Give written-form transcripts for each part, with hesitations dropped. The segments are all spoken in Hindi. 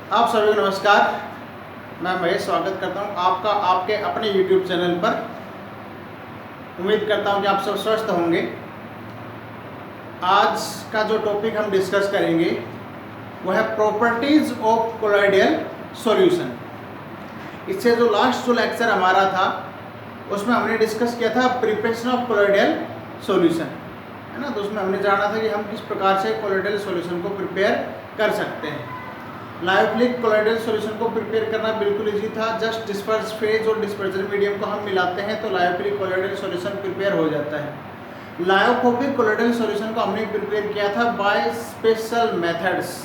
आप सभी को नमस्कार। मैं महेश स्वागत करता हूं आपका आपके अपने YouTube चैनल पर। उम्मीद करता हूं कि आप सब स्वस्थ होंगे। आज का जो टॉपिक हम डिस्कस करेंगे वो है प्रॉपर्टीज ऑफ कोलॉइडल सॉल्यूशन। इससे जो लास्ट जो लेक्चर हमारा था उसमें हमने डिस्कस किया था प्रिपरेशन ऑफ कोलॉइडल सॉल्यूशन, है ना। तो उसमें हमने जाना था कि हम किस प्रकार से कोलॉइडल सॉल्यूशन को प्रिपेयर कर सकते हैं। लायोफिलिक कोलॉइडल सॉल्यूशन को प्रिपेयर करना बिल्कुल इजी था। जस्ट डिस्पर्स फेज और डिस्पर्जन मीडियम को हम मिलाते हैं तो लायोफिलिक कोलॉइडल सॉल्यूशन प्रिपेयर हो जाता है। लायोफोबिक कोलॉइडल सॉल्यूशन को हमने प्रिपेयर किया था बाय स्पेशल मेथड्स,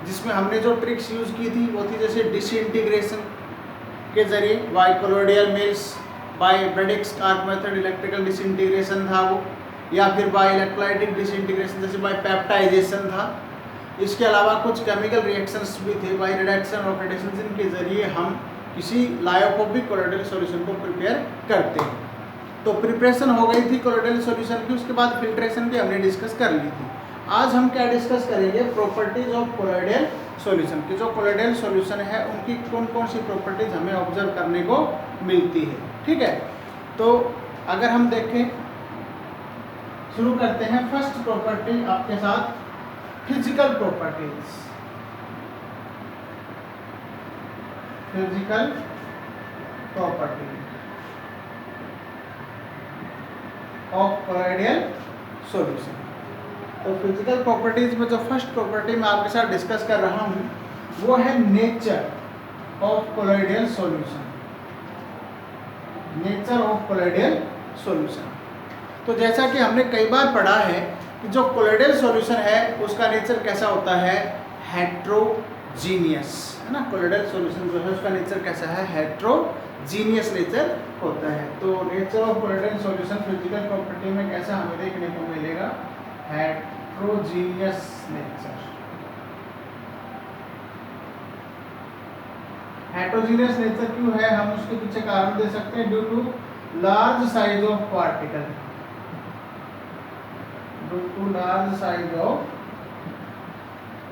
जिसमें हमने जो ट्रिक्स यूज़ की थी वो थी जैसे डिसइंटीग्रेशन के जरिए by colloidal mills, by Bredig's arc method electrical disintegration था वो, या फिर बाय इलेक्ट्रोलाइटिक डिसइंटीग्रेशन जैसे बाय पेप्टाइजेशन था। इसके अलावा कुछ केमिकल रिएक्शंस भी थे बाय रिडक्शन और ऑक्सीडेशन, जिनके जरिए हम किसी लायोफोबिक कोलॉइडल सॉल्यूशन को प्रिपेयर करते हैं। तो प्रिपरेशन हो गई थी कोलॉइडल सॉल्यूशन की, उसके बाद फिल्ट्रेशन भी हमने डिस्कस कर ली थी। आज हम क्या डिस्कस करेंगे, प्रॉपर्टीज ऑफ कोलॉइडल सॉल्यूशन की। जो कोलॉइडल सॉल्यूशन है उनकी कौन कौन सी प्रॉपर्टीज हमें ऑब्जर्व करने को मिलती है, ठीक है। तो अगर हम देखें, शुरू करते हैं फर्स्ट प्रॉपर्टी आपके साथ, physical properties. Physical property of colloidal solution. तो फिजिकल प्रॉपर्टीज में जो फर्स्ट प्रॉपर्टी मैं आपके साथ डिस्कस कर रहा हूं वो है nature of colloidal solution. Nature of colloidal solution. तो जैसा कि हमने कई बार पढ़ा है कि जो कोलॉइडल सॉल्यूशन है उसका नेचर कैसा होता है, हेट्रोजीनियस, है ना। कोलॉइडल सॉल्यूशन जो है उसका नेचर कैसा है, हेट्रोजीनियस नेचर होता है। तो nature of colloidal solution physical property में कैसा हमें देखने को मिलेगा, हेट्रोजीनियस नेचर। हेट्रोजीनियस नेचर क्यों है, हम उसके पीछे कारण दे सकते हैं, due to large size of particle. Large size of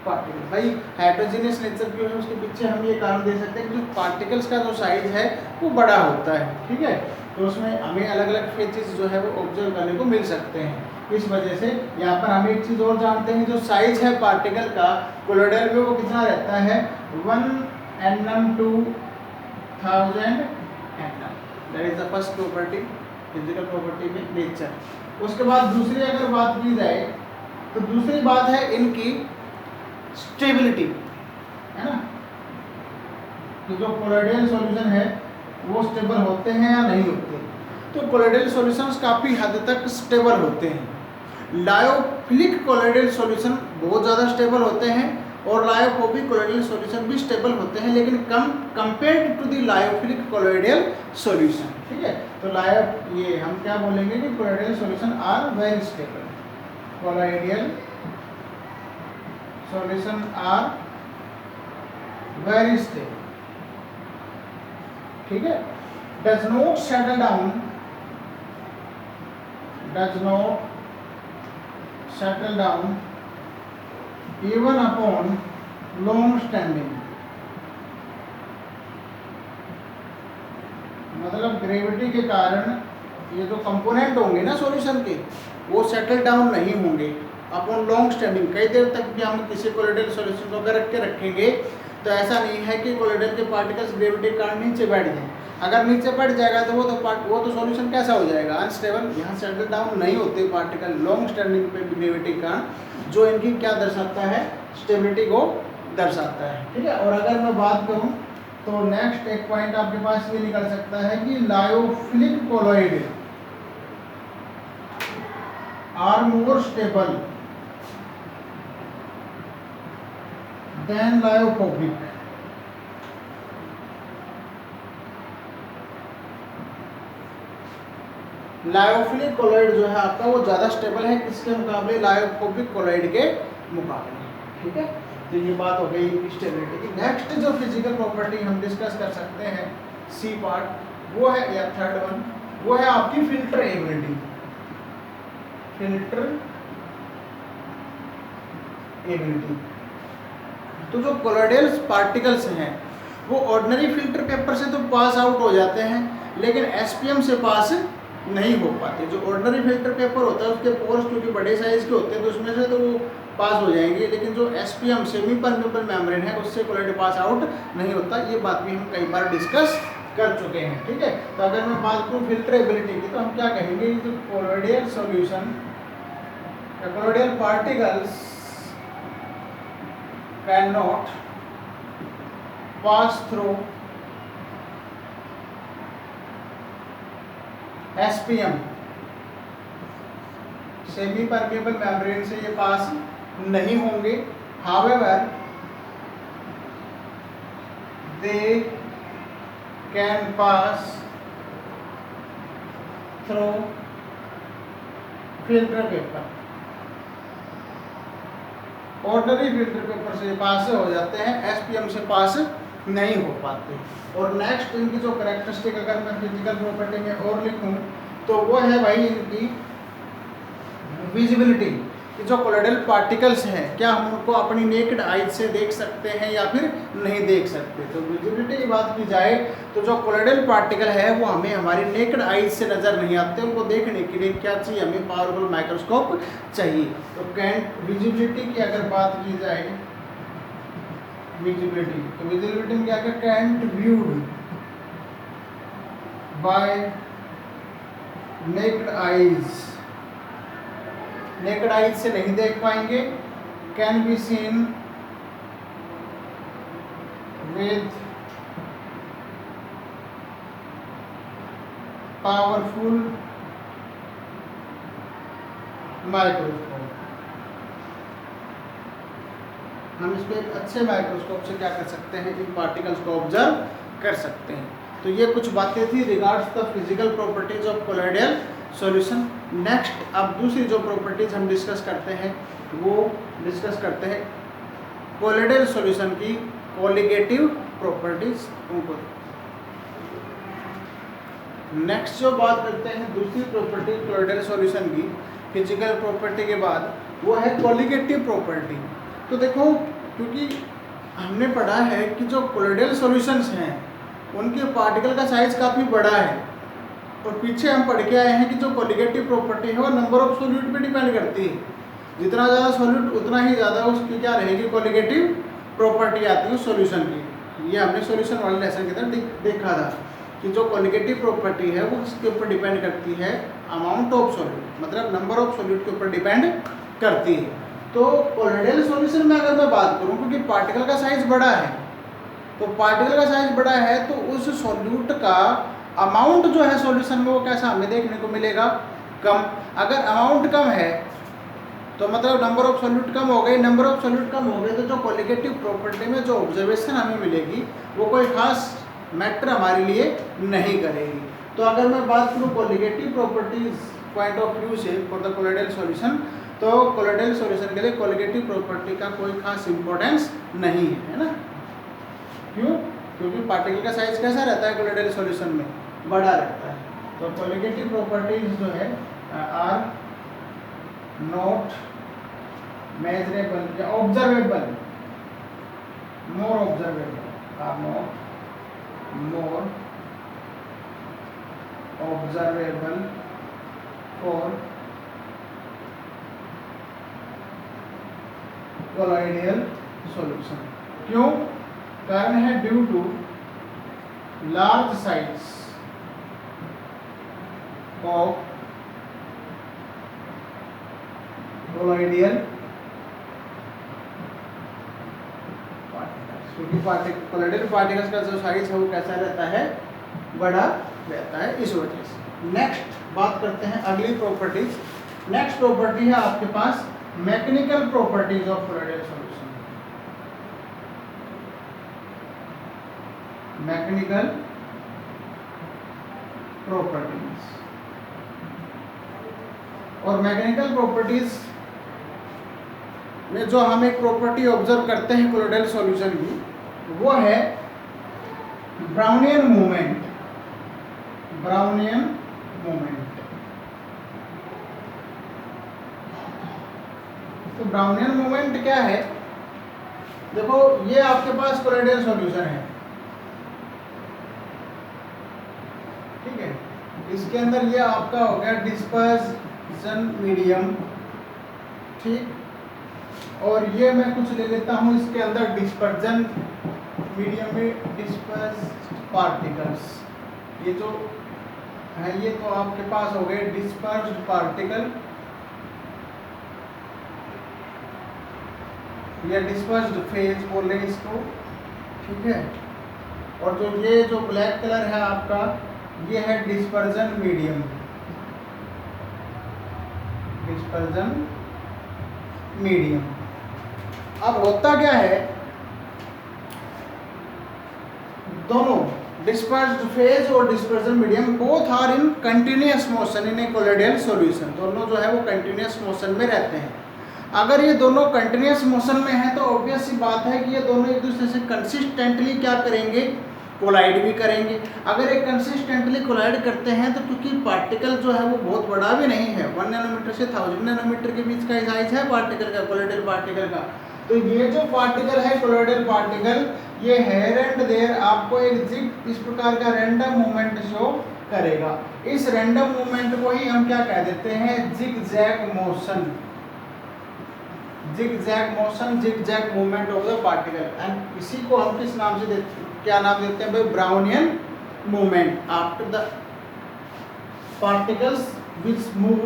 particle. भाई हेट्रोजीनियस नेचर क्यों है उसके पीछे हम ये कारण दे सकते हैं कि पार्टिकल्स का जो साइज है वो बड़ा होता है, ठीक है। तो उसमें हमें अलग अलग फेजेस जो है वो ऑब्जर्व करने को मिल सकते हैं। इस वजह से यहाँ पर हम एक चीज और जानते हैं, जो साइज है पार्टिकल का कोलॉइडल में वो कितना रहता है, 1 nm to 1000 nm। That is the first property physical property में, नेचर। उसके बाद दूसरी अगर बात की जाए तो दूसरी बात है इनकी स्टेबिलिटी, है ना। तो जो कोलॉइडल सॉल्यूशन है वो स्टेबल होते हैं या नहीं होते। तो कोलॉइडल सॉल्यूशंस काफ़ी हद तक स्टेबल होते हैं। लायोफिलिक कोलॉइडल सॉल्यूशन बहुत ज़्यादा स्टेबल होते हैं और लायोफोबिक कोलॉइडल सॉल्यूशन भी स्टेबल होते हैं, लेकिन कम compared to the lyophilic colloidal solution, ठीक है। तो ये हम क्या बोलेंगे कि colloidal solution are very stable. Colloidal solution are very stable, ठीक है। Does not settle down, does not settle down even upon long standing। मतलब ग्रेविटी के कारण ये जो कंपोनेंट होंगे ना सॉल्यूशन के वो सेटल डाउन नहीं होंगे अपॉन लॉन्ग स्टैंडिंग। कई देर तक भी हम किसी कोलॉइडल सॉल्यूशन को अगर रख के रखेंगे तो ऐसा नहीं है कि कोलॉइडल के पार्टिकल्स ग्रेविटी के कारण नीचे बैठ जाएं। अगर नीचे बैठ जाएगा तो वो तो सॉल्यूशन कैसा हो जाएगा, अनस्टेबल। यहाँ सेटल डाउन नहीं होते पार्टिकल लॉन्ग स्टैंडिंग पे ग्रेविटी के कारण, जो इनकी क्या दर्शाता है, स्टेबिलिटी को दर्शाता है, ठीक है। और अगर मैं बात करूं तो नेक्स्ट एक पॉइंट आपके पास ये निकल सकता है कि lyophilic colloid are more stable than lyophobic. Lyophilic colloid जो है आपका वो ज़्यादा स्टेबल है किसके मुकाबले, लायोफोबिक कोलॉइड के मुकाबले, ठीक है। तो ये बात हो गई स्टेबिलिटी की। नेक्स्ट जो फिजिकल प्रॉपर्टी हम डिस्कस कर सकते हैं, सी पार्ट, वो है, या थर्ड वन, वो है आपकी फिल्टर एबिलिटी। फिल्टर एबिलिटी, तो जो कोलोइडल पार्टिकल्स हैं वो ऑर्डिनरी फिल्टर पेपर से तो पास आउट हो जाते हैं, लेकिन एसपीएम से पास नहीं हो पाते। जो ऑर्डिनरी फिल्टर पेपर होता है उसके पोर्स क्योंकि बड़े साइज के होते हैं तो उसमें से तो वो पास हो जाएंगे, लेकिन जो एसपीएम सेमी परमेबल मेम्ब्रेन है उससे कोलोइड पास आउट नहीं होता। ये बात भी हम कई बार डिस्कस कर चुके हैं, ठीक है। तो अगर मैं बात करूँ फिल्ट्रेबिलिटी की तो हम क्या कहेंगे, जो colloidal solution colloidal particles can not pass through SPM, semi permeable membrane से ये पास नहीं होंगे। However they can pass through filter paper, ordinary filter paper से पास हो जाते हैं, एसपीएम से पास नहीं हो पाते। और नेक्स्ट इनकी जो कैरेक्टरिस्टिक अगर मैं फिजिकल प्रॉपर्टी में और लिखूं तो वो है भाई इनकी विजिबिलिटी, कि जो कोलोइडल पार्टिकल्स हैं क्या हम उनको अपनी नेकेड आइज से देख सकते हैं या फिर नहीं देख सकते। तो विजिबिलिटी की बात की जाए तो जो कोलोइडल पार्टिकल है वो हमें हमारी नेकेड आइज से नज़र नहीं आते, उनको देखने के लिए क्या चाहिए, हमें पावरफुल माइक्रोस्कोप चाहिए। तो कैंट विजिबिलिटी की अगर बात की जाए, विजिबिलिटी तो विजिबिलिटी में क्या है, can't viewed by naked eyes, naked eyes से नहीं देख पाएंगे। Can be seen with powerful microscope, हम इसको एक अच्छे माइक्रोस्कोप से क्या कर सकते हैं, इन पार्टिकल्स को ऑब्जर्व कर सकते हैं। तो ये कुछ बातें थी regards the physical properties of colloidal solution. Next अब दूसरी जो प्रॉपर्टीज हम डिस्कस करते हैं वो डिस्कस करते हैं कोलोइडल सॉल्यूशन की कोलिगेटिव प्रॉपर्टीज। उनको नेक्स्ट जो बात करते हैं दूसरी प्रॉपर्टी कोलोइडल सॉल्यूशन की फिजिकल प्रॉपर्टी के बाद वो है कोलिगेटिव प्रॉपर्टी। तो देखो क्योंकि हमने पढ़ा है कि जो कोलोइडल सॉल्यूशंस हैं उनके पार्टिकल का साइज काफ़ी बड़ा है, और पीछे हम पढ़ के आए हैं कि जो कोलिगेटिव प्रॉपर्टी है वो नंबर ऑफ सॉल्यूट पे डिपेंड करती है। जितना ज़्यादा सॉल्यूट उतना ही ज़्यादा उसकी क्या रहेगी, कोलिगेटिव प्रॉपर्टी आती है सॉल्यूशन की। ये हमने सॉल्यूशन वाले लेसन के अंदर देखा था कि जो कोलिगेटिव प्रॉपर्टी है वो किसके ऊपर डिपेंड करती है, अमाउंट ऑफ सॉल्यूट, मतलब नंबर ऑफ सॉल्यूट के ऊपर डिपेंड करती है। तो कोलोइडल सॉल्यूशन में अगर मैं बात करूँ, क्योंकि पार्टिकल का साइज बड़ा है, तो पार्टिकल का साइज बड़ा है तो उस सॉल्यूट का अमाउंट जो है सॉल्यूशन में वो कैसा हमें देखने को मिलेगा, कम। अगर अमाउंट कम है तो मतलब नंबर ऑफ सॉल्यूट कम हो गए, नंबर ऑफ सॉल्यूट कम हो गए तो जो कोलिगेटिव प्रॉपर्टी में जो ऑब्जर्वेशन हमें मिलेगी वो कोई खास मैटर हमारे लिए नहीं करेगी। तो अगर मैं बात करूँ colligative properties point of view से फॉर द कोलोइडल सॉल्यूशन, तो कोलोइडल सॉल्यूशन के लिए कोलिगेटिव प्रॉपर्टी का कोई खास इंपॉर्टेंस नहीं है ना। क्यों? क्योंकि पार्टिकल का साइज कैसा रहता है कोलोइडल सॉल्यूशन में, बड़ा रहता है। तो कोलिगेटिव प्रॉपर्टीज जो है आर नॉट मेजरेबल या observable, more observable, are not more observable for colloidal solution. क्यों? कारण है due to large size of colloidal particles, क्योंकि कोलोइडल पार्टिकल्स का जो साइज है वो कैसा रहता है, बड़ा रहता है, इस वजह से। नेक्स्ट बात करते हैं अगली प्रॉपर्टीज। नेक्स्ट प्रॉपर्टी है आपके पास mechanical properties of colloidal solution. Mechanical properties, और मैकेनिकल प्रॉपर्टीज में जो हम एक प्रॉपर्टी ऑब्जर्व करते हैं कोलोइडल सॉल्यूशन की, वो है ब्राउनियन मूवमेंट। ब्राउनियन मूवमेंट, तो ब्राउनियन मूवमेंट क्या है देखो ये आपके पास कोलोइडल सॉल्यूशन है, ठीक है। इसके अंदर ये आपका हो गया डिस्पर्जन मीडियम, ठीक। और ये मैं कुछ ले लेता हूँ इसके अंदर डिस्पर्जन मीडियम में डिस्पर्स पार्टिकल्स, ये जो है ये तो आपके पास हो गए डिस्पर्स्ड पार्टिकल या डिस्पर्स्ड फेज बोल रहे हैं इसको, ठीक है। और जो ये जो ब्लैक कलर है आपका ये है डिस्पर्जन मीडियम, डिस्पर्जन मीडियम। अब होता क्या है, दोनों डिस्पर्स्ड फेज और dispersion medium both are in continuous motion in a colloidal solution, दोनों जो है वो कंटिन्यूअस मोशन में रहते हैं। अगर ये दोनों कंटिन्यूअस मोशन में है तो ऑब्वियस सी बात है कि ये दोनों एक दूसरे से कंसिस्टेंटली क्या करेंगे, कोलाइड भी करेंगे। अगर ये कंसिस्टेंटली कोलाइड करते हैं तो क्योंकि पार्टिकल जो है वो बहुत बड़ा भी नहीं है, 1 नैनोमीटर से 1000 नैनोमीटर के बीच का साइज है पार्टिकल का, कोलोइडल पार्टिकल का। तो ये जो पार्टिकल है कोलोइडल पार्टिकल, ये हेयर एंड देयर आपको एक जिग इस प्रकार का रैंडम मूवमेंट शो करेगा। इस रैंडम मूवमेंट को ही हम क्या कह देते हैं, zigzag motion, zigzag motion, zigzag movement of the particle. And इसी को हम किस नाम से देते, क्या नाम देते हैं भाई, Brownian movement after the particles which move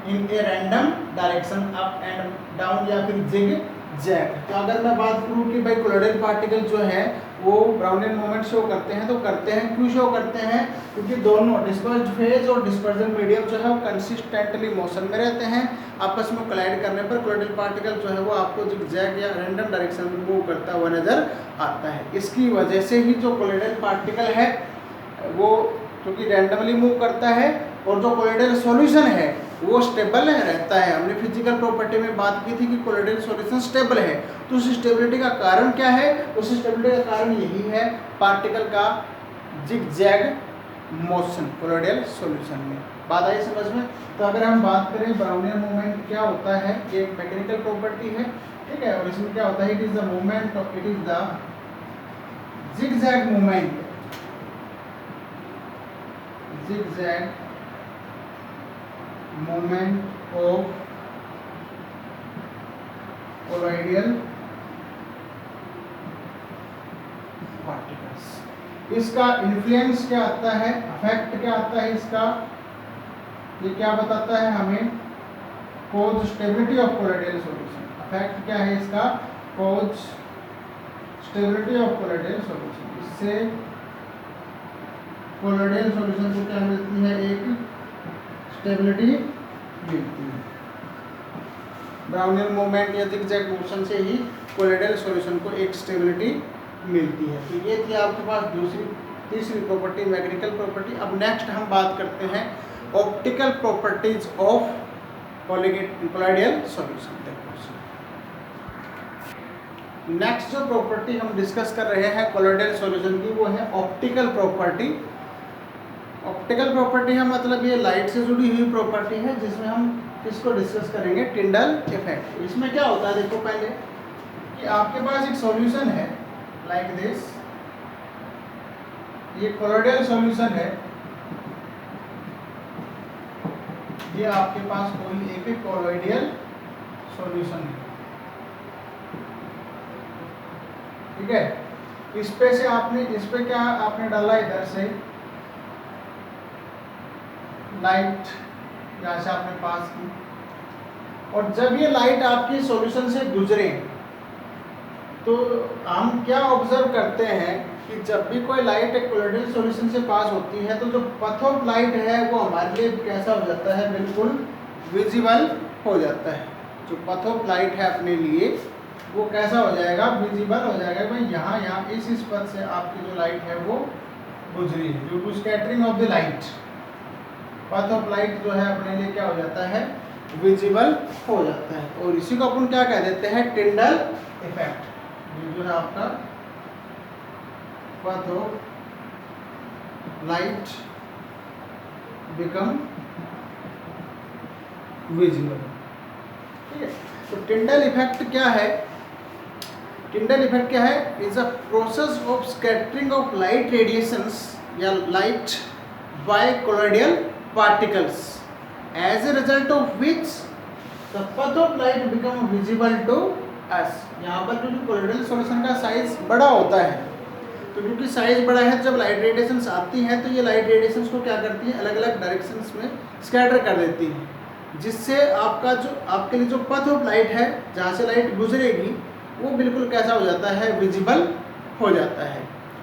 in a random direction up and down या फिर जिग जैग। तो अगर मैं बात करूं कि भाई कोलोइडल पार्टिकल जो है वो ब्राउनियन मूवमेंट शो करते हैं, तो करते हैं क्यों शो करते हैं, क्योंकि दोनों डिस्पर्स्ड फेज और डिस्पर्जन मीडियम जो है वो कंसिस्टेंटली मोशन में रहते हैं। आपस में कोलाइड करने पर कोलोइडल पार्टिकल जो है वो आपको जिगजैग या रैंडम डायरेक्शन में मूव करता हुआ नजर आता है। इसकी वजह से ही जो कोलोइडल पार्टिकल है वो क्योंकि रैंडमली मूव करता है, और जो कोलोइडल सॉल्यूशन है वो स्टेबल रहता है। हमने फिजिकल प्रॉपर्टी में बात की थी कि कोलोइडल सॉल्यूशन स्टेबल है, तो उस स्टेबिलिटी का कारण क्या है, उस स्टेबिलिटी का कारण यही है पार्टिकल का जिगजैग मोशन कोलोइडल सॉल्यूशन में। बात आई समझ में। तो अगर हम बात करें ब्राउनियन मूवमेंट क्या होता है, ये एक मैकेनिकल प्रॉपर्टी है, ठीक है। और इसमें क्या होता है, it is the movement of, it is the zigzag movement, zigzag movement of colloidal particles. इसका इन्फ्लुएंस क्या आता है, इफेक्ट क्या आता है इसका, ये क्या बताता है हमें, cause stability of colloidal solution. Effect क्या है इसका, cause stability of colloidal solution. इससे कोलोइडल सॉल्यूशन को क्या मिलती है, एक स्टेबिलिटी मिलती है। ब्राउनियन मूवमेंट या जिगजैग मोशन से ही कोलोइडल सॉल्यूशन को एक स्टेबिलिटी मिलती है। तो ये थी आपके पास तीसरी प्रॉपर्टी, मैकेनिकल प्रॉपर्टी। अब नेक्स्ट हम बात करते हैं optical properties of colloidal solution. Next जो प्रॉपर्टी हम डिस्कस कर रहे हैं कोलोइडल सॉल्यूशन की, वो है ऑप्टिकल प्रॉपर्टी। ऑप्टिकल प्रॉपर्टी है मतलब ये लाइट से जुड़ी हुई प्रॉपर्टी है, जिसमें हम किसको डिस्कस करेंगे, टिंडल इफेक्ट। इसमें क्या होता है, देखो पहले कि आपके पास एक सॉल्यूशन है लाइक दिस, ये कोलोइडल सॉल्यूशन है, ये आपके पास कोई एक कोलोइडल सॉल्यूशन है, ठीक है। इस पे से आपने, इस पे क्या आपने डाला, इधर से लाइट यहाँ से आपने पास की, और जब ये लाइट आपके सॉल्यूशन से गुजरे तो हम क्या ऑब्जर्व करते हैं कि जब भी कोई लाइट एक कोलोइडल सॉल्यूशन से पास होती है तो जो पथ ऑफ लाइट है वो हमारे लिए कैसा हो जाता है, बिल्कुल विजिबल हो जाता है। जो पथ ऑफ लाइट है अपने लिए वो कैसा हो जाएगा, विजिबल हो जाएगा। भाई यहाँ इस पथ से आपकी जो लाइट है वो गुजरी है, due to scattering of the light, path of light जो है अपने लिए क्या हो जाता है, विजिबल हो जाता है। और इसी को अपन क्या कह देते हैं, टिंडल इफेक्ट। ये जो है आपका path of light become visible, ठीक है। तो टिंडल इफेक्ट क्या है, टिंडल इफेक्ट क्या है? Is a process of scattering of light radiations या light by colloidal particles as a result of which the path of light become visible to us। यहाँ पर क्योंकि कोलॉइडल सॉल्यूशन का साइज बड़ा होता है, तो क्योंकि साइज बड़ा है, जब लाइट रेडिएशंस आती हैं तो ये लाइट रेडिएशंस को क्या करती हैं, अलग अलग डायरेक्शंस में स्कैटर कर देती हैं, जिससे आपका जो आपके लिए जो पथ ऑफ लाइट है, जहाँ से लाइट गुजरेगी, वो बिल्कुल कैसा हो जाता है, विजिबल हो जाता है।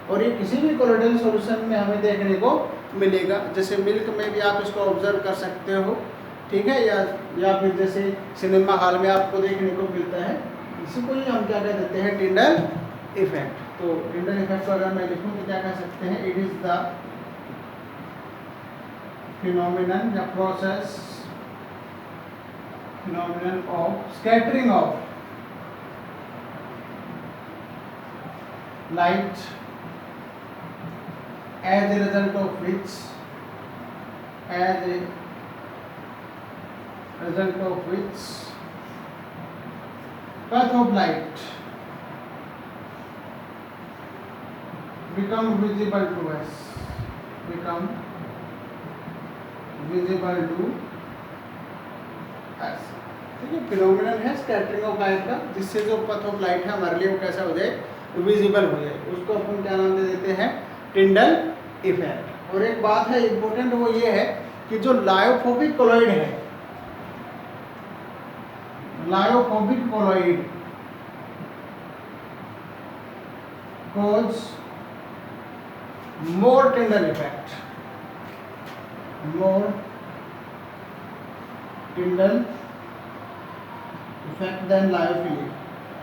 और ये किसी भी कोलॉइडल सॉल्यूशन में हमें देखने को मिलेगा, जैसे मिल्क में भी आप इसको ऑब्जर्व कर सकते हो, ठीक है, या फिर जैसे सिनेमा हॉल में आपको देखने को मिलता है। इसी को ही हम क्या कह देते हैं, टिंडल इफेक्ट। तो टिंडल इफेक्ट को अगर मैं लिखूं तो क्या कह सकते हैं, इट इज द फिनोमिनन या process phenomenon of scattering of light as a result of which path of light become visible to us, ठीक है। फिनोमिनन है स्कैटरिंग ऑफ लाइट का, जिससे जो पथ ऑफ लाइट है हमारे लिए वो कैसा हो जाए, विजिबल हो जाए, उसको अपन क्या नाम दे देते हैं, टिंडल इफेक्ट। और एक बात है इंपॉर्टेंट, वो ये है कि जो लायोफोबिक कोलॉइड है, lyophobic colloid cause more Tyndall effect, than lyophilic.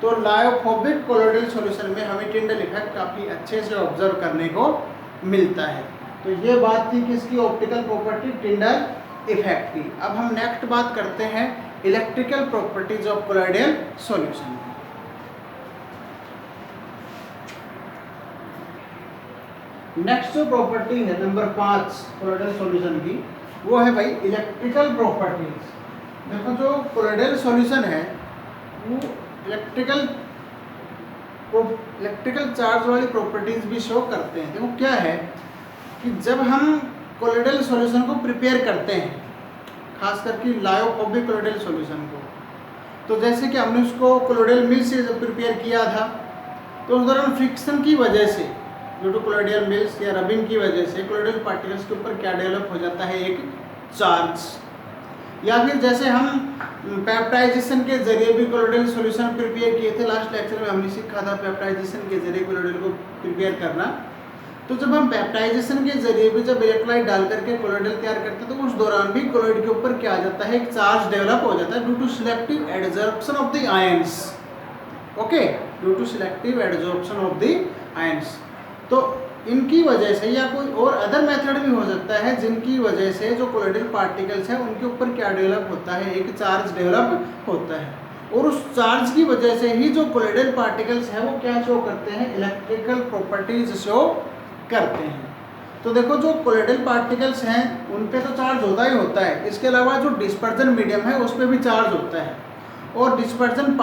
तो लायोफोबिक कोलॉइडल सॉल्यूशन में हमें टिंडल इफेक्ट काफ़ी अच्छे से ऑब्जर्व करने को मिलता है। तो ये बात थी किसकी, ऑप्टिकल प्रॉपर्टी टिंडल इफेक्ट की। अब हम नेक्स्ट बात करते हैं electrical properties of colloidal solution. Next जो प्रॉपर्टी है नंबर 5 कोलॉइडल सॉल्यूशन की, वो है भाई इलेक्ट्रिकल प्रॉपर्टीज। देखो जो कोलॉइडल सॉल्यूशन है वो इलेक्ट्रिकल चार्ज वाली प्रॉपर्टीज भी शो करते हैं। देखो क्या है कि जब हम कोलॉइडल सॉल्यूशन को प्रिपेयर करते हैं, खास करके लायोफोबिक कोलॉइडल सॉल्यूशन को, तो जैसे कि हमने उसको कोलॉइडल मिल से जब प्रिपेयर किया था, तो उस दौरान फ्रिक्शन की वजह से, ड्यू टू कोलॉइडल मिल्स या रबिंग की वजह से कोलॉइडल पार्टिकल्स के ऊपर क्या डेवलप हो जाता है, एक चार्ज। या फिर जैसे हम पेप्टाइजेशन के जरिए भी कोलॉइडल सॉल्यूशन प्रिपेयर किए थे, लास्ट लेक्चर में हमने सीखा था पेप्टाइजेशन के जरिए कोलॉइडल को प्रिपेयर करना। तो जब हम पेप्टाइजेशन के जरिए भी जब इलेक्ट्रोलाइट डाल करके कोलॉइडल तैयार करते हैं, तो उस दौरान भी कोलॉइड के ऊपर क्या आ जाता है, एक चार्ज डेवलप हो जाता है due to selective adsorption of the ions. Okay, due to selective adsorption of the ions. तो इनकी वजह से या कोई और अदर मेथड भी हो सकता है जिनकी वजह से जो कोलॉइडल पार्टिकल्स हैं उनके ऊपर क्या डेवलप होता है, एक चार्ज डेवलप होता है, और उस चार्ज की वजह से ही जो कोलॉइडल पार्टिकल्स हैं वो क्या शो करते हैं, इलेक्ट्रिकल प्रॉपर्टीज शो करते हैं। तो देखो जो कोलॉइडल पार्टिकल्स हैं उन पे तो चार्ज होता ही होता है, इसके अलावा जो डिस्पर्जन मीडियम है उस पर भी चार्ज होता है, और डिस्पर्जन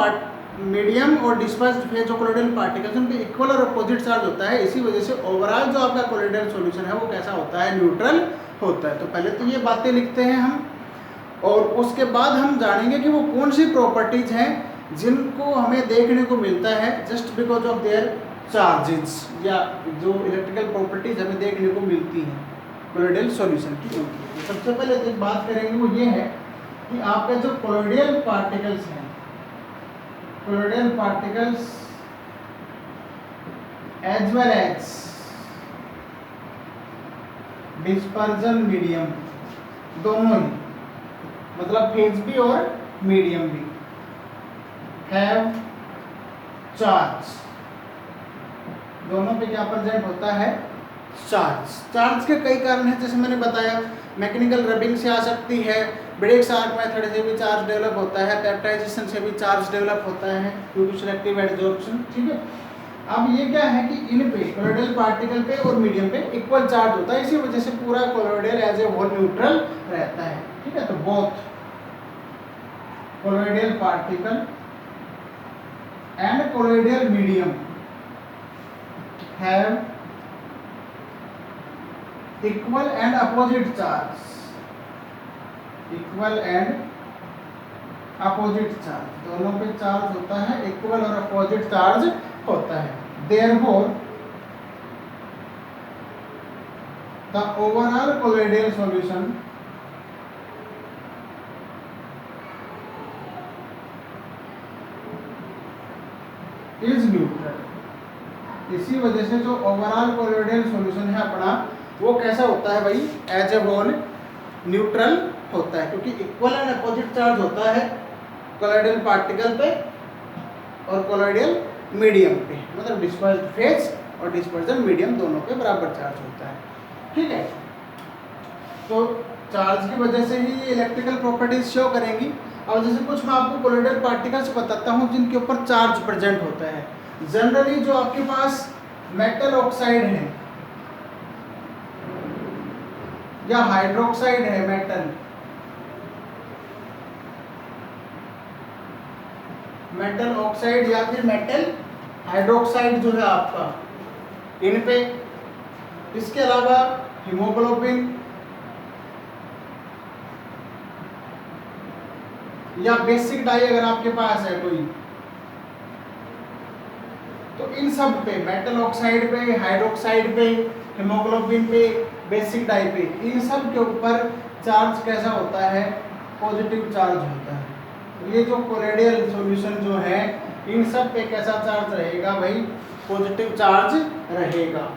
मीडियम और डिस्पर्स्ड फेज जो कोलॉइडल पार्टिकल्स उन पे इक्वल और अपोजिट चार्ज होता है। इसी वजह से ओवरऑल जो आपका कोलॉइडल सॉल्यूशन है वो कैसा होता है, न्यूट्रल होता है। तो पहले तो ये बातें लिखते हैं हम, और उसके बाद हम जानेंगे कि वो कौन सी प्रॉपर्टीज हैं जिनको हमें देखने को मिलता है just because of their charges, या जो इलेक्ट्रिकल प्रॉपर्टीज हमें देखने को मिलती हैं कोलॉइडल सॉल्यूशन की। तो सबसे पहले जो बात करेंगे वो ये है कि आपके जो कोलॉइडल पार्टिकल्स हैं, colloidal particles as well as dispersion medium, दोनों ही मतलब फेज भी और मीडियम भी, हैव चार्ज, दोनों पे क्या प्रेजेंट होता है, चार्ज। चार्ज के कई कारण हैं, जैसे मैंने बताया मैकेनिकल रबिंग से आ सकती है, ब्रेक आर्क मेथड से भी चार्ज डेवलप होता है, पेप्टाइजेशन से भी चार्ज डेवलप होता है ड्यू टू सिलेक्टिव एडजॉर्प्शन। ठीक है, अब ये क्या है कि इन पे कोलॉइडल पार्टिकल पे और मीडियम पे इक्वल चार्ज होता है, इसी वजह से पूरा colloidal as a whole neutral रहता है। ठीक है, तो both colloidal particle and colloidal medium have equal and opposite charge, equal and opposite charge, दोनों पे चार्ज होता है, इक्वल और अपोजिट चार्ज होता है। Therefore the overall colloidal solution is neutral। इसी वजह से जो ओवरऑल कोलोइडल सॉल्यूशन है अपना वो कैसा होता है भाई, एज ए होल न्यूट्रल होता है, क्योंकि इक्वल एंड अपोजिट चार्ज होता है कोलोइडल पार्टिकल पे और कोलोइडल मीडियम पे, मतलब डिस्पर्स्ड फेज और डिस्पर्जन मीडियम दोनों पे बराबर चार्ज होता है। ठीक है, तो चार्ज की वजह से ही इलेक्ट्रिकल प्रॉपर्टीज शो करेंगी। और जैसे कुछ मैं आपको कोलोइडल पार्टिकल्स बताता हूँ जिनके ऊपर चार्ज प्रेजेंट होता है। जनरली जो आपके पास मेटल ऑक्साइड है या हाइड्रोक्साइड है, मेटल ऑक्साइड या फिर मेटल हाइड्रोक्साइड जो है आपका, इन पे, इसके अलावा हीमोग्लोबिन या बेसिक डाई अगर आपके पास है कोई, तो इन सब पे, मेटल ऑक्साइड पे, हाइड्रोक्साइड पे, हीमोग्लोबिन पे, बेसिक डाई पे, इन सब के ऊपर चार्ज कैसा होता है, पॉजिटिव चार्ज होता है। तो ये जो कोलोइडल सॉल्यूशन जो है इन सब पे कैसा चार्ज रहेगा भाई, पॉजिटिव चार्ज रहेगा।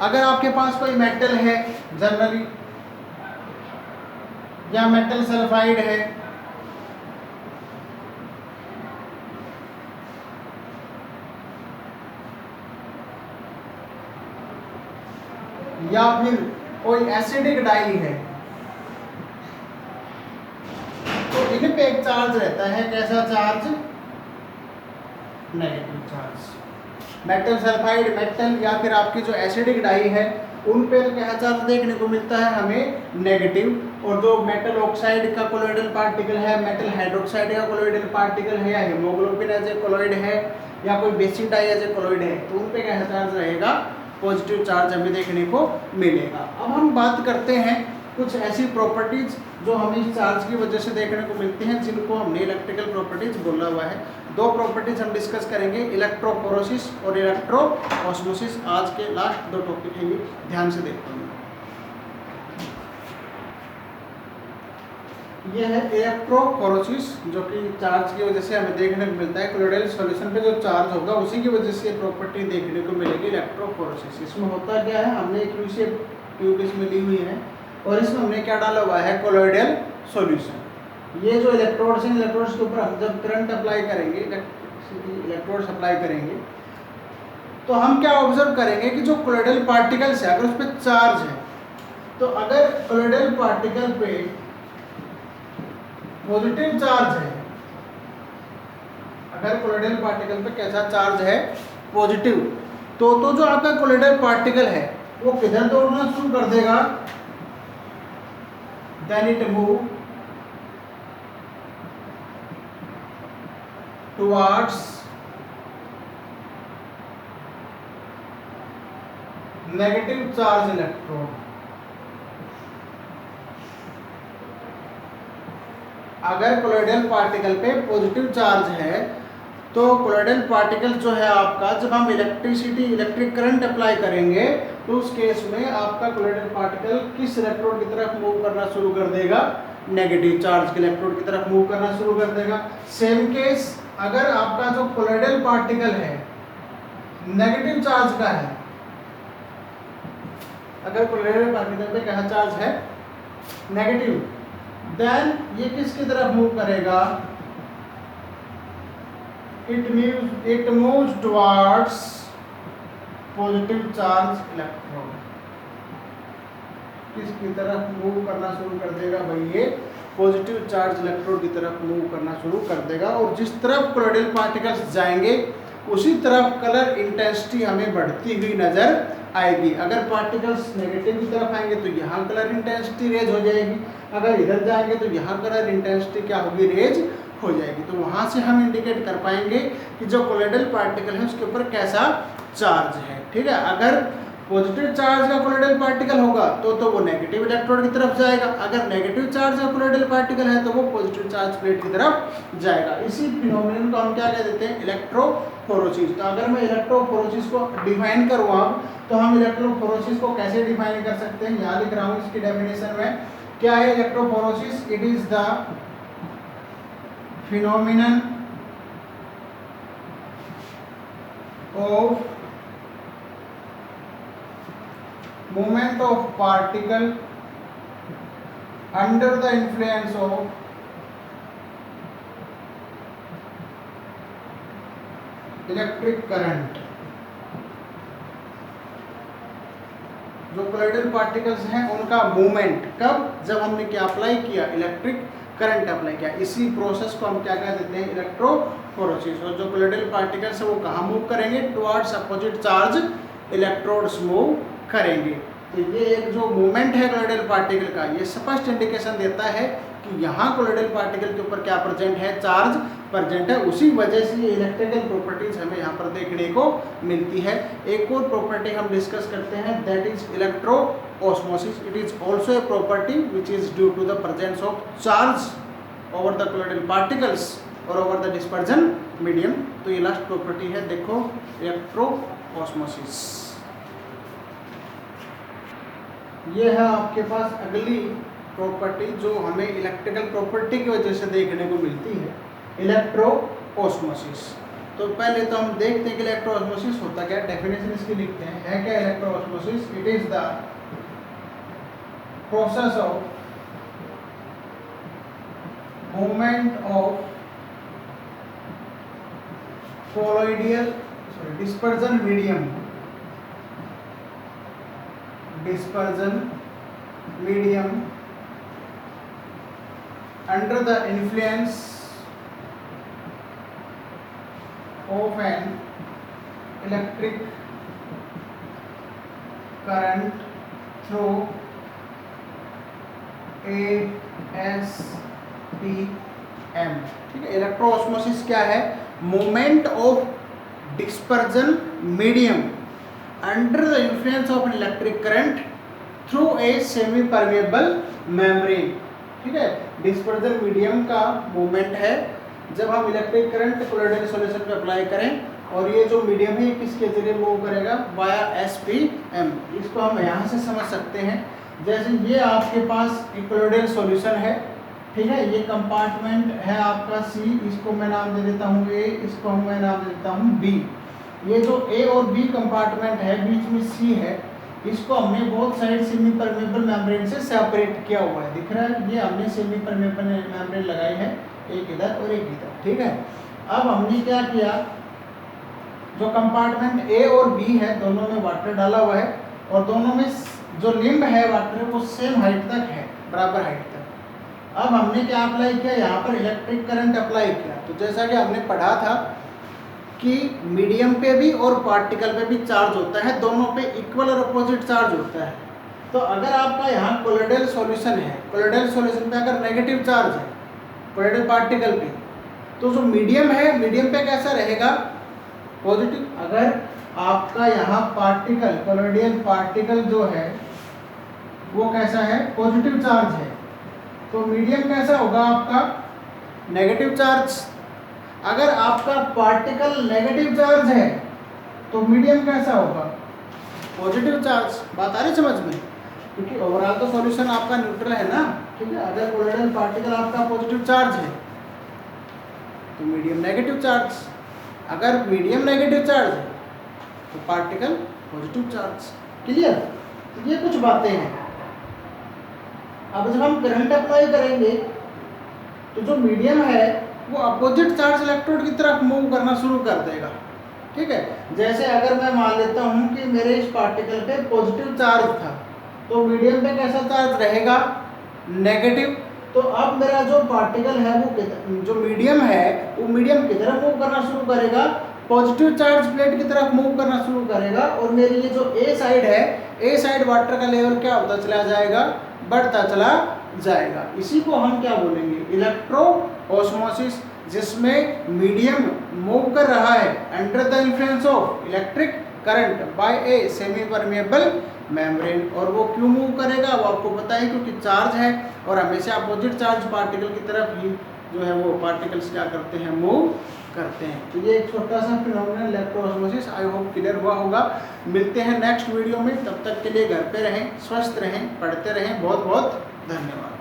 अगर आपके पास कोई मेटल है जनरली, या मेटल सल्फाइड है, या फिर कोई एसिडिक डाई है, तो इन पे एक चार्ज रहता है, कैसा charge, negative charge. Metal sulphide, metal या फिर आपकी जो एसिडिक डाई है उन पे तो क्या चार्ज देखने को मिलता है हमें, नेगेटिव। और जो मेटल ऑक्साइड का कोलोइडल पार्टिकल है, मेटल हाइड्रोक्साइड का कोलोइडल पार्टिकल है, या हीमोग्लोबिन एज ए कोलोइड है, या कोई basic dye as a colloid है, तो उन पे क्या चार्ज रहेगा, पॉजिटिव चार्ज हमें देखने को मिलेगा। अब हम बात करते हैं कुछ ऐसी प्रॉपर्टीज जो हमें इस चार्ज की वजह से देखने को मिलती हैं, जिनको हमने इलेक्ट्रिकल प्रॉपर्टीज बोला हुआ है। दो प्रॉपर्टीज हम डिस्कस करेंगे, इलेक्ट्रोफोरोसिस और इलेक्ट्रोऑस्मोसिस। आज के लास्ट दो टॉपिक हैं, ये ध्यान से देखते हैं। ये है इलेक्ट्रोफोरोसिस, जो कि चार्ज की वजह से हमें देखने को मिलता है। कोलोइडल सॉल्यूशन पे जो चार्ज होगा उसी की वजह से प्रॉपर्टी देखने को मिलेगी, इलेक्ट्रोफोरोसिस। इसमें होता क्या है, हमने एक यू शेप ट्यूब इसमें ली हुई है और इसमें हमने क्या डाला हुआ है, कोलोइडल सॉल्यूशन। ये जो इलेक्ट्रोड्स हैं, इलेक्ट्रोड्स के ऊपर हम जब करंट अप्लाई करेंगे, इलेक्ट्रोड अप्लाई करेंगे, तो हम क्या ऑब्जर्व करेंगे कि जो कोलोइडल पार्टिकल्स है, अगर उस पर चार्ज है, तो अगर कोलोइडल पार्टिकल पे पॉजिटिव चार्ज है, अगर कोलोइडल पार्टिकल पे कैसा चार्ज है, पॉजिटिव, तो जो आपका कोलोइडल पार्टिकल है वो किधर दौड़ना शुरू कर देगा, then it move towards negative charge electrode. अगर कोलोइडल पार्टिकल पे पॉजिटिव चार्ज है, तो कोलोइडल पार्टिकल जो है आपका, जब हम इलेक्ट्रिक करंट अप्लाई करेंगे, तो उस केस में आपका कोलोइडल पार्टिकल किस इलेक्ट्रोड की तरफ मूव करना शुरू कर देगा, नेगेटिव चार्ज के इलेक्ट्रोड की तरफ मूव करना शुरू कर देगा। सेम केस अगर आपका जो कोलोइडल पार्टिकल है नेगेटिव चार्ज का है, अगर कोलोइडल पार्टिकल पे क्या चार्ज है, नेगेटिव, देन ये किसकी तरफ मूव करेगा, it moves towards positive charge electrode. किसकी तरफ मूव करना शुरू कर देगा भाई, ये पॉजिटिव चार्ज इलेक्ट्रोड की तरफ मूव करना शुरू कर देगा। और जिस तरफ कोलोइडल पार्टिकल्स जाएंगे उसी तरफ कलर इंटेंसिटी हमें बढ़ती हुई नजर आएगी। अगर पार्टिकल्स नेगेटिव की तरफ आएंगे तो यहाँ कलर इंटेंसिटी रेज हो जाएगी, अगर इधर जाएंगे तो यहाँ कलर इंटेंसिटी क्या होगी, रेज हो जाएगी। तो वहाँ से हम इंडिकेट कर पाएंगे कि जो कोलोइडल पार्टिकल है उसके ऊपर कैसा चार्ज है। ठीक है, अगर पॉजिटिव चार्ज का कोलोइडल पार्टिकल होगा तो वो नेगेटिव इलेक्ट्रोड की तरफ जाएगा, अगर नेगेटिव चार्ज का कोलोइडल पार्टिकल है तो वो पॉजिटिव चार्ज प्लेट की तरफ जाएगा। इसी फिनोमेनन को हम क्या कह देते हैं, इलेक्ट्रोफोरेसिस। तो अगर मैं इलेक्ट्रोफोरेसिस को डिफाइन करूँ अब, तो हम इलेक्ट्रोफोरेसिस को कैसे डिफाइन कर सकते हैं, यहाँ लिख रहा हूँ इसकी डेफिनेशन में। क्या है electrophoresis? It is the phenomenon of movement of particle under the influence of electric current। जो कोलोइडल पार्टिकल्स हैं उनका मूवमेंट कब, जब हमने क्या अप्लाई किया, इलेक्ट्रिक करंट अप्लाई किया। इसी प्रोसेस को हम क्या कह देते हैं, इलेक्ट्रोफोरेसिस। और जो कोलोइडल पार्टिकल्स है वो कहाँ मूव करेंगे, towards opposite charge electrodes move करेंगे। तो ये एक जो मूवमेंट है कोलोइडल पार्टिकल का, ये स्पष्ट इंडिकेशन देता है कि यहाँ कोलोइडल पार्टिकल के ऊपर क्या प्रेजेंट है, चार्ज प्रेजेंट है। उसी वजह से ये इलेक्ट्रिकल प्रॉपर्टीज हमें यहाँ पर देखने को मिलती है। एक और प्रॉपर्टी हम डिस्कस करते हैं, that is electro osmosis. It is also a property which is due to the presence of charge over the colloidal particles और ओवर द डिस्पर्जन मीडियम। तो ये लास्ट प्रॉपर्टी है, देखो, इलेक्ट्रो ऑस्मोसिस। ये है आपके पास अगली प्रॉपर्टी जो हमें इलेक्ट्रिकल प्रॉपर्टी की वजह से देखने को मिलती है, इलेक्ट्रो ऑस्मोसिस। तो पहले तो हम देखते हैं कि इलेक्ट्रो ऑस्मोसिस होता क्या, डेफिनेशन इसकी लिखते हैं। है क्या electro osmosis? It is the process of movement of colloidal dispersion medium under the influence of an electric current through ASTM। ठीक है, इलेक्ट्रोऑस्मोसिस क्या है, movement of dispersion medium under the influence of an electric current through a semi permeable membrane. ठीक है, डिस्पर्जन मीडियम का मूवमेंट है जब हम इलेक्ट्रिक करंट कोलोइडल सॉल्यूशन पे अप्लाई करें, और ये जो मीडियम है किसके जरिए मूव करेगा, वाया SPM। इसको हम यहाँ से समझ सकते हैं, जैसे ये आपके पास एक कोलोइडल सॉल्यूशन है, ठीक है, ये कंपार्टमेंट है आपका C, इसको मैं नाम दे देता हूँ A, इसको मैं नाम दे देता हूँ B। ये जो A और B कंपार्टमेंट है, बीच में C है, इसको हमने both side semi permeable membrane से सेपरेट किया हुआ है, दिख रहा है, ये हमने सेमी परमेबल मेम्ब्रेन लगाई है, एक इधर और एक इधर। ठीक है, अब हमने क्या किया, जो कंपार्टमेंट A और B है दोनों में वाटर डाला हुआ है, और दोनों में जो लिम्ब है वाटर वो सेम हाइट तक है, बराबर हाइट तक। अब हमने क्या अप्लाई किया, यहाँ पर इलेक्ट्रिक करंट अप्लाई किया। तो जैसा कि हमने पढ़ा था कि मीडियम पे भी और पार्टिकल पे भी चार्ज होता है, दोनों पे इक्वल और अपोजिट चार्ज होता है। तो अगर आपका यहाँ कोलोइडल सॉल्यूशन है, कोलोइडल सॉल्यूशन पे अगर नेगेटिव चार्ज है कोलोइडल पार्टिकल पे, तो जो मीडियम है, मीडियम पे कैसा रहेगा, पॉजिटिव। अगर आपका यहाँ पार्टिकल, कोलोइडल पार्टिकल जो है वो कैसा है, पॉजिटिव चार्ज है, तो मीडियम कैसा होगा आपका, नेगेटिव चार्ज। अगर आपका पार्टिकल नेगेटिव चार्ज है तो मीडियम कैसा होगा, पॉजिटिव चार्ज। बात आ रही समझ में, क्योंकि ओवरऑल तो सॉल्यूशन आपका न्यूट्रल है ना। ठीक है, अगर कोलोइडल पार्टिकल आपका पॉजिटिव चार्ज है तो मीडियम नेगेटिव चार्ज, अगर मीडियम नेगेटिव चार्ज है तो पार्टिकल पॉजिटिव चार्ज। क्लियर, तो ये कुछ बातें हैं। अब जब हम करंट अप्लाई करेंगे तो जो मीडियम है वो अपोजिट चार्ज इलेक्ट्रोड की तरफ मूव करना शुरू कर देगा। ठीक है, जैसे अगर मैं मान लेता हूँ कि मेरे इस पार्टिकल पे पॉजिटिव चार्ज था, तो मीडियम पे कैसा चार्ज रहेगा, नेगेटिव। तो अब मेरा जो पार्टिकल है वो जो मीडियम है वो मीडियम की तरफ मूव करना शुरू करेगा, पॉजिटिव चार्ज प्लेट की तरफ मूव करना शुरू करेगा, और मेरी ये जो A साइड है, A साइड वाटर का लेवल क्या होता चला जाएगा, बढ़ता चला जाएगा। इसी को हम क्या बोलेंगे, इलेक्ट्रो ऑस्मोसिस, जिसमें मीडियम मूव कर रहा है under the influence of electric current by a semi permeable membrane. और वो क्यों मूव करेगा वो आपको पता है, क्योंकि चार्ज है और हमेशा अपोजिट चार्ज पार्टिकल की तरफ ही जो है वो पार्टिकल्स क्या करते हैं, मूव करते हैं। तो ये एक छोटा सा फिनोमिनल इलेक्ट्रोऑस्मोसिस, आई होप क्लियर हुआ होगा। मिलते हैं नेक्स्ट वीडियो में, तब तक के लिए घर पे रहें, स्वस्थ रहें, पढ़ते रहें। बहुत बहुत धन्यवाद।